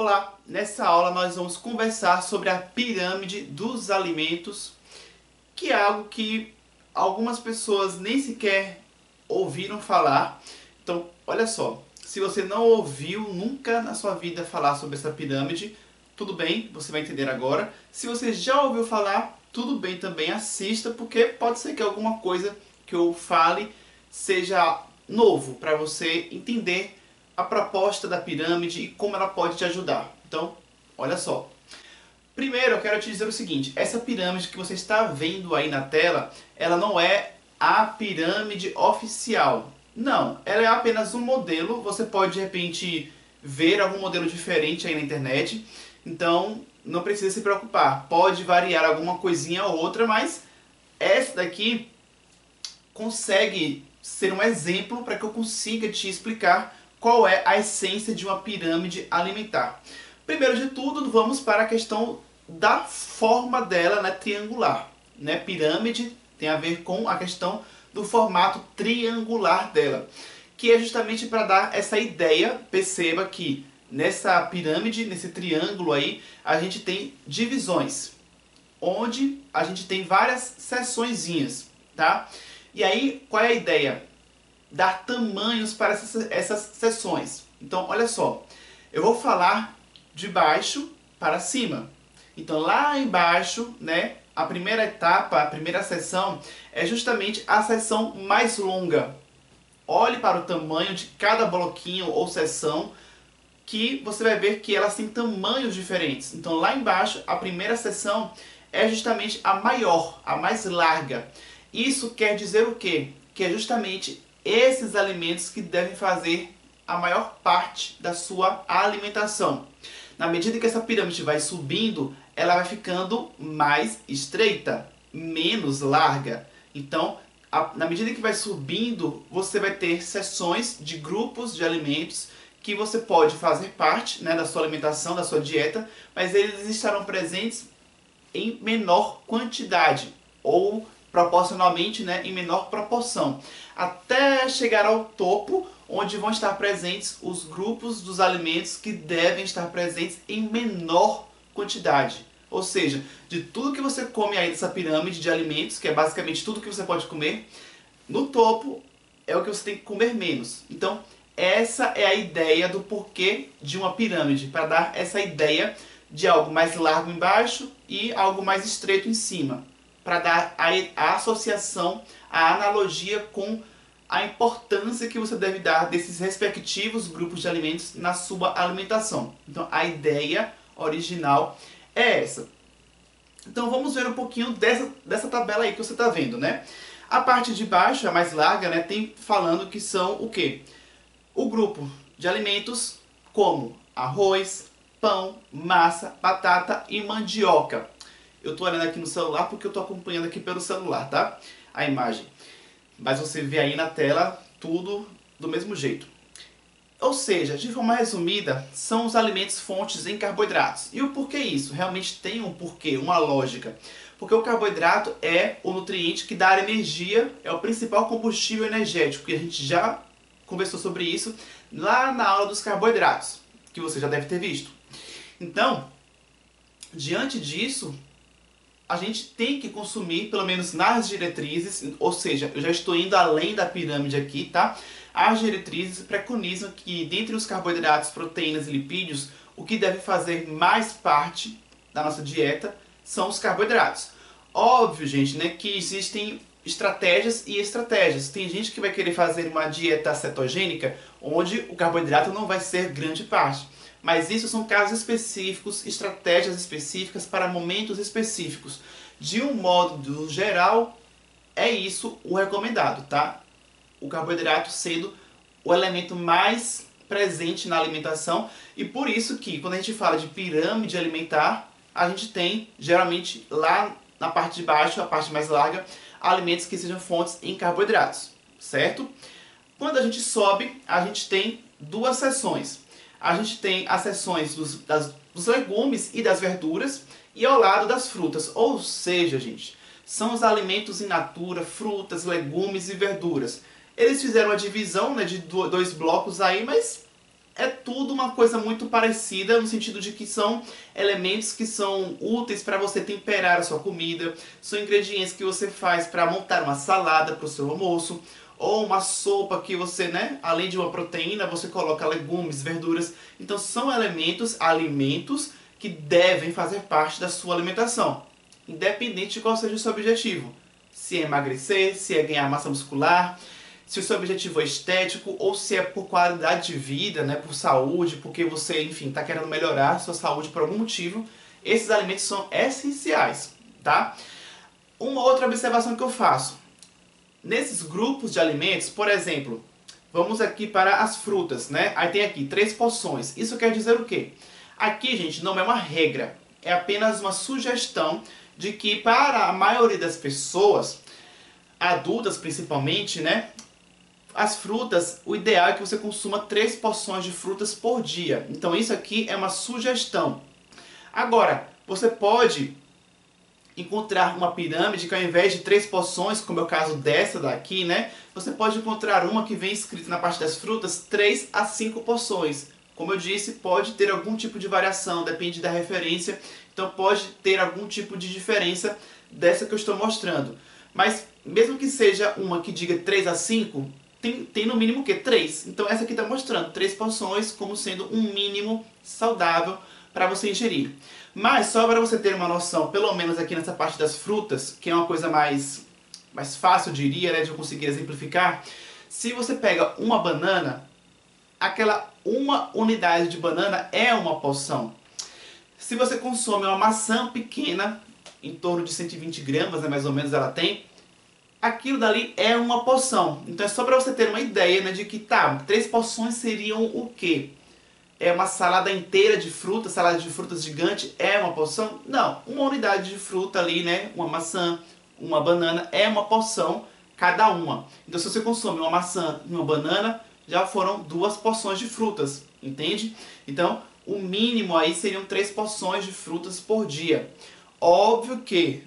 Olá, nessa aula nós vamos conversar sobre a pirâmide dos alimentos, que é algo que algumas pessoas nem sequer ouviram falar. Então, olha só, se você não ouviu nunca na sua vida falar sobre essa pirâmide, tudo bem, você vai entender agora. Se você já ouviu falar, tudo bem também, assista, porque pode ser que alguma coisa que eu fale seja novo para você entender a proposta da pirâmide e como ela pode te ajudar. Então, olha só. Primeiro, eu quero te dizer o seguinte, essa pirâmide que você está vendo aí na tela, ela não é a pirâmide oficial. Não, ela é apenas um modelo, você pode de repente ver algum modelo diferente aí na internet, então não precisa se preocupar, pode variar alguma coisinha ou outra, mas essa daqui consegue ser um exemplo para que eu consiga te explicar qual é a essência de uma pirâmide alimentar. Primeiro de tudo, vamos para a questão da forma dela, né, triangular. Né? Pirâmide tem a ver com a questão do formato triangular dela, que é justamente para dar essa ideia. Perceba que nessa pirâmide, nesse triângulo aí, a gente tem divisões, onde a gente tem várias seçõezinhas, tá? E aí, qual é a ideia? Dar tamanhos para essas seções. Então, olha só, eu vou falar de baixo para cima. Então, lá embaixo, né, a primeira etapa, a primeira seção, é justamente a seção mais longa. Olhe para o tamanho de cada bloquinho ou seção, que você vai ver que elas têm tamanhos diferentes. Então, lá embaixo, a primeira seção é justamente a maior, a mais larga. Isso quer dizer o quê? Que é justamente esses alimentos que devem fazer a maior parte da sua alimentação. Na medida que essa pirâmide vai subindo, ela vai ficando mais estreita, menos larga. Então, na medida que vai subindo, você vai ter seções de grupos de alimentos que você pode fazer parte, né, da sua alimentação, da sua dieta, mas eles estarão presentes em menor quantidade ou proporcionalmente, né, em menor proporção, até chegar ao topo, onde vão estar presentes os grupos dos alimentos que devem estar presentes em menor quantidade. Ou seja, de tudo que você come aí dessa pirâmide de alimentos, que é basicamente tudo que você pode comer, no topo é o que você tem que comer menos. Então, essa é a ideia do porquê de uma pirâmide, para dar essa ideia de algo mais largo embaixo e algo mais estreito em cima, para dar a associação, a analogia com a importância que você deve dar desses respectivos grupos de alimentos na sua alimentação. Então, a ideia original é essa. Então, vamos ver um pouquinho dessa tabela aí que você está vendo, né? A parte de baixo, a mais larga, né, tem falando que são o quê? O grupo de alimentos como arroz, pão, massa, batata e mandioca. Eu estou olhando aqui no celular porque eu estou acompanhando aqui pelo celular, tá? A imagem. Mas você vê aí na tela tudo do mesmo jeito. Ou seja, de forma resumida, são os alimentos fontes em carboidratos. E o porquê isso? Realmente tem um porquê, uma lógica. Porque o carboidrato é o nutriente que dá energia, é o principal combustível energético. E a gente já conversou sobre isso lá na aula dos carboidratos, que você já deve ter visto. Então, diante disso, a gente tem que consumir, pelo menos nas diretrizes, ou seja, eu já estou indo além da pirâmide aqui, tá? As diretrizes preconizam que, dentre os carboidratos, proteínas e lipídios, o que deve fazer mais parte da nossa dieta são os carboidratos. Óbvio, gente, né, que existem estratégias e estratégias. Tem gente que vai querer fazer uma dieta cetogênica, onde o carboidrato não vai ser grande parte. Mas isso são casos específicos, estratégias específicas para momentos específicos. De um modo geral, é isso o recomendado, tá? O carboidrato sendo o elemento mais presente na alimentação. E por isso que, quando a gente fala de pirâmide alimentar, a gente tem, geralmente, lá na parte de baixo, a parte mais larga, alimentos que sejam fontes em carboidratos, certo? Quando a gente sobe, a gente tem duas seções. A gente tem as seções dos legumes e das verduras e ao lado das frutas. Ou seja, gente, são os alimentos in natura, frutas, legumes e verduras. Eles fizeram a divisão, né, de dois blocos aí, mas é tudo uma coisa muito parecida, no sentido de que são elementos que são úteis para você temperar a sua comida, são ingredientes que você faz para montar uma salada para o seu almoço, ou uma sopa que você, né, além de uma proteína, você coloca legumes, verduras. Então são alimentos que devem fazer parte da sua alimentação, independente de qual seja o seu objetivo. Se é emagrecer, se é ganhar massa muscular, se o seu objetivo é estético ou se é por qualidade de vida, né, por saúde, porque você, enfim, está querendo melhorar a sua saúde por algum motivo, esses alimentos são essenciais, tá? Uma outra observação que eu faço. Nesses grupos de alimentos, por exemplo, vamos aqui para as frutas, né? Aí tem aqui 3 porções. Isso quer dizer o quê? Aqui, gente, não é uma regra. É apenas uma sugestão de que para a maioria das pessoas, adultas principalmente, né? As frutas, o ideal é que você consuma 3 porções de frutas por dia. Então isso aqui é uma sugestão. Agora, você pode encontrar uma pirâmide que ao invés de 3 porções, como é o caso dessa daqui, né? Você pode encontrar uma que vem escrita na parte das frutas 3 a 5 porções. Como eu disse, pode ter algum tipo de variação, depende da referência. Então pode ter algum tipo de diferença dessa que eu estou mostrando. Mas mesmo que seja uma que diga 3 a 5, tem no mínimo o quê? 3. Então essa aqui está mostrando 3 porções como sendo um mínimo saudável para você ingerir. Mas só para você ter uma noção, pelo menos aqui nessa parte das frutas, que é uma coisa mais fácil, eu diria, né, de eu conseguir exemplificar. Se você pega uma banana, aquela uma unidade de banana é uma porção. Se você consome uma maçã pequena, em torno de 120 gramas, né, mais ou menos ela tem, aquilo dali é uma porção. Então é só para você ter uma ideia, né, de que 3 porções seriam o quê? É uma salada inteira de frutas, salada de frutas gigante é uma porção? Não, uma unidade de fruta ali, né, uma maçã, uma banana é uma porção cada uma. Então se você consome uma maçã e uma banana, já foram 2 porções de frutas, entende? Então o mínimo aí seriam 3 porções de frutas por dia. Óbvio que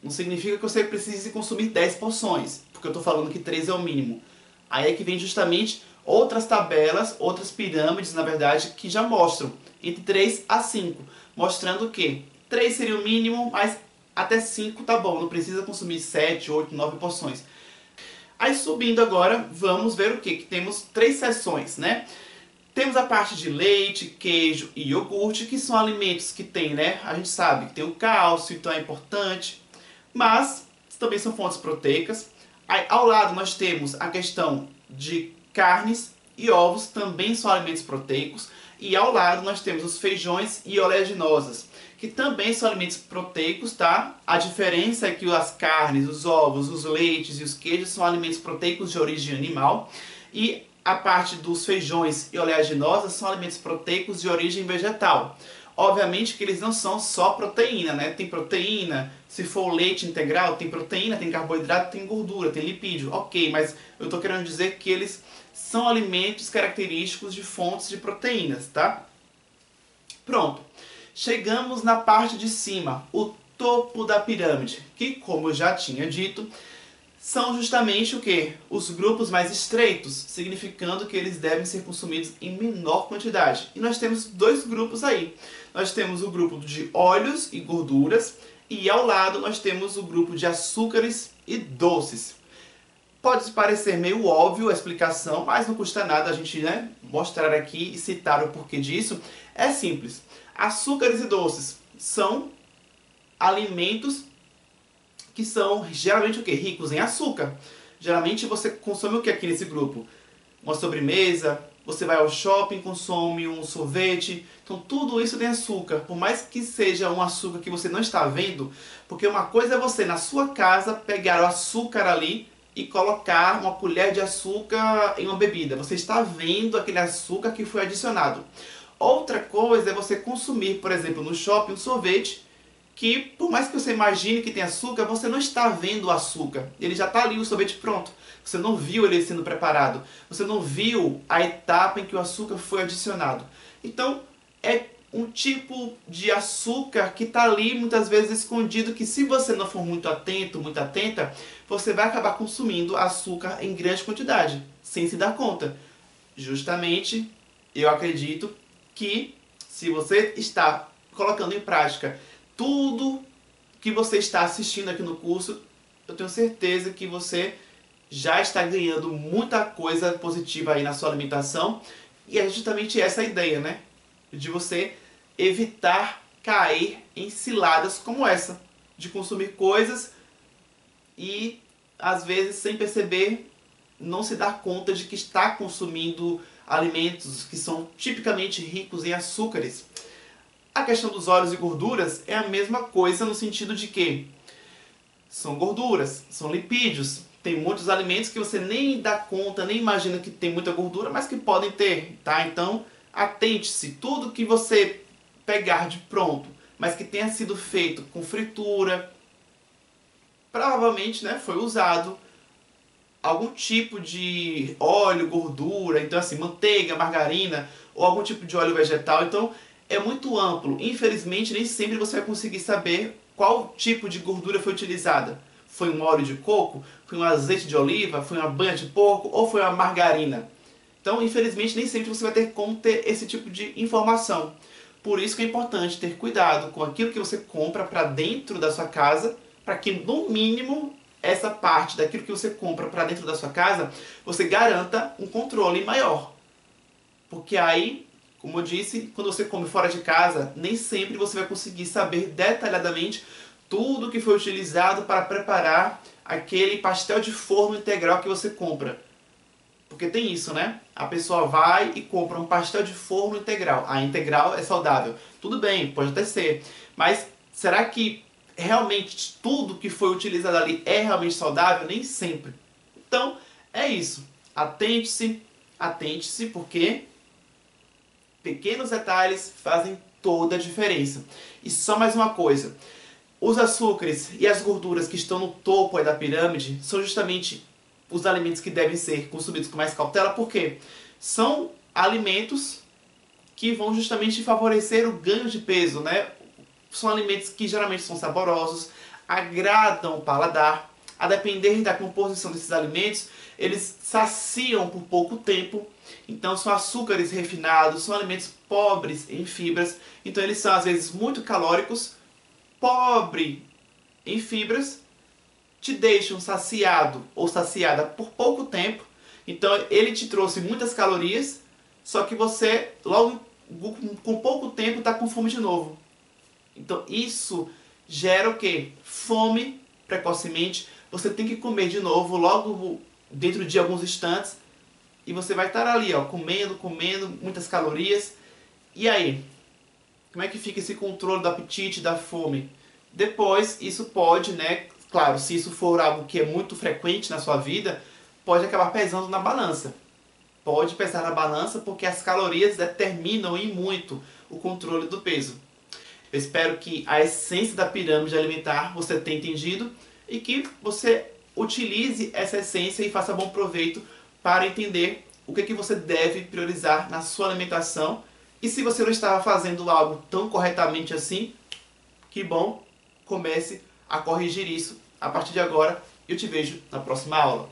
não significa que você precise consumir 10 porções, porque eu estou falando que 3 é o mínimo. Aí é que vem justamente outras tabelas, outras pirâmides, na verdade, que já mostram entre 3 a 5, mostrando que 3 seria o mínimo, mas até 5 tá bom, não precisa consumir 7, 8, 9 porções. Aí subindo agora, vamos ver o que? Que temos 3 seções, né? Temos a parte de leite, queijo e iogurte, que são alimentos que tem, né? A gente sabe que tem o cálcio, então é importante. Mas também são fontes proteicas. Aí, ao lado nós temos a questão de carnes e ovos, também são alimentos proteicos. E ao lado nós temos os feijões e oleaginosas, que também são alimentos proteicos, tá? A diferença é que as carnes, os ovos, os leites e os queijos são alimentos proteicos de origem animal. E a parte dos feijões e oleaginosas são alimentos proteicos de origem vegetal. Obviamente que eles não são só proteína, né? Tem proteína, se for o leite integral, tem proteína, tem carboidrato, tem gordura, tem lipídio. Ok, mas eu estou querendo dizer que eles são alimentos característicos de fontes de proteínas, tá? Pronto. Chegamos na parte de cima, o topo da pirâmide, que, como eu já tinha dito, são justamente o que? Os grupos mais estreitos, significando que eles devem ser consumidos em menor quantidade. E nós temos 2 grupos aí. Nós temos o grupo de óleos e gorduras, e ao lado nós temos o grupo de açúcares e doces. Pode parecer meio óbvio a explicação, mas não custa nada a gente, né, mostrar aqui e citar o porquê disso. É simples. Açúcares e doces são alimentos que são geralmente o quê? Ricos em açúcar. Geralmente você consome o que aqui nesse grupo? Uma sobremesa, você vai ao shopping, consome um sorvete. Então tudo isso tem açúcar. Por mais que seja um açúcar que você não está vendo, porque uma coisa é você na sua casa pegar o açúcar ali e colocar uma colher de açúcar em uma bebida. Você está vendo aquele açúcar que foi adicionado. Outra coisa é você consumir, por exemplo, no shopping um sorvete que, por mais que você imagine que tem açúcar, você não está vendo o açúcar. Ele já está ali, o sorvete pronto. Você não viu ele sendo preparado. Você não viu a etapa em que o açúcar foi adicionado. Então, é um tipo de açúcar que está ali, muitas vezes escondido, que se você não for muito atento, muito atenta, você vai acabar consumindo açúcar em grande quantidade, sem se dar conta. Justamente eu acredito que se você está colocando em prática tudo que você está assistindo aqui no curso, eu tenho certeza que você já está ganhando muita coisa positiva aí na sua alimentação. E é justamente essa a ideia, né? De você evitar cair em ciladas como essa, de consumir coisas e às vezes sem perceber não se dar conta de que está consumindo alimentos que são tipicamente ricos em açúcares. A questão dos óleos e gorduras é a mesma coisa no sentido de que são gorduras, são lipídios. Tem muitos alimentos que você nem dá conta, nem imagina que tem muita gordura, mas que podem ter, tá? Então, atente-se, tudo que você pegar de pronto, mas que tenha sido feito com fritura, provavelmente, né, foi usado algum tipo de óleo, gordura, então assim, manteiga, margarina ou algum tipo de óleo vegetal. Então é muito amplo. Infelizmente nem sempre você vai conseguir saber qual tipo de gordura foi utilizada. Foi um óleo de coco? Foi um azeite de oliva? Foi uma banha de porco? Ou foi uma margarina? Então infelizmente nem sempre você vai ter como ter esse tipo de informação. Por isso que é importante ter cuidado com aquilo que você compra para dentro da sua casa, para que no mínimo essa parte daquilo que você compra para dentro da sua casa, você garanta um controle maior. Porque aí, como eu disse, quando você come fora de casa, nem sempre você vai conseguir saber detalhadamente tudo que foi utilizado para preparar aquele pastel de forno integral que você compra. Porque tem isso, né? A pessoa vai e compra um pastel de forno integral. A integral é saudável. Tudo bem, pode até ser. Mas será que realmente tudo que foi utilizado ali é realmente saudável? Nem sempre. Então, é isso. Atente-se, porque pequenos detalhes fazem toda a diferença. E só mais uma coisa. Os açúcares e as gorduras que estão no topo aí da pirâmide são justamente os alimentos que devem ser consumidos com mais cautela, porque são alimentos que vão justamente favorecer o ganho de peso, né? São alimentos que geralmente são saborosos, agradam o paladar. A depender da composição desses alimentos, eles saciam por pouco tempo. Então são açúcares refinados, são alimentos pobres em fibras. Então eles são às vezes muito calóricos, pobre em fibras, te deixam saciado ou saciada por pouco tempo. Então ele te trouxe muitas calorias, só que você logo com pouco tempo está com fome de novo. Então isso gera o quê? Fome precocemente. Você tem que comer de novo logo dentro de alguns instantes. E você vai estar ali, ó, comendo, muitas calorias. E aí? Como é que fica esse controle do apetite, da fome? Depois, isso pode, né? Claro, se isso for algo que é muito frequente na sua vida, pode acabar pesando na balança. Pode pesar na balança porque as calorias determinam em muito o controle do peso. Eu espero que a essência da pirâmide alimentar você tenha entendido e que você utilize essa essência e faça bom proveito para entender o que você deve priorizar na sua alimentação. E se você não estava fazendo algo tão corretamente assim, que bom, comece a corrigir isso a partir de agora. Eu te vejo na próxima aula.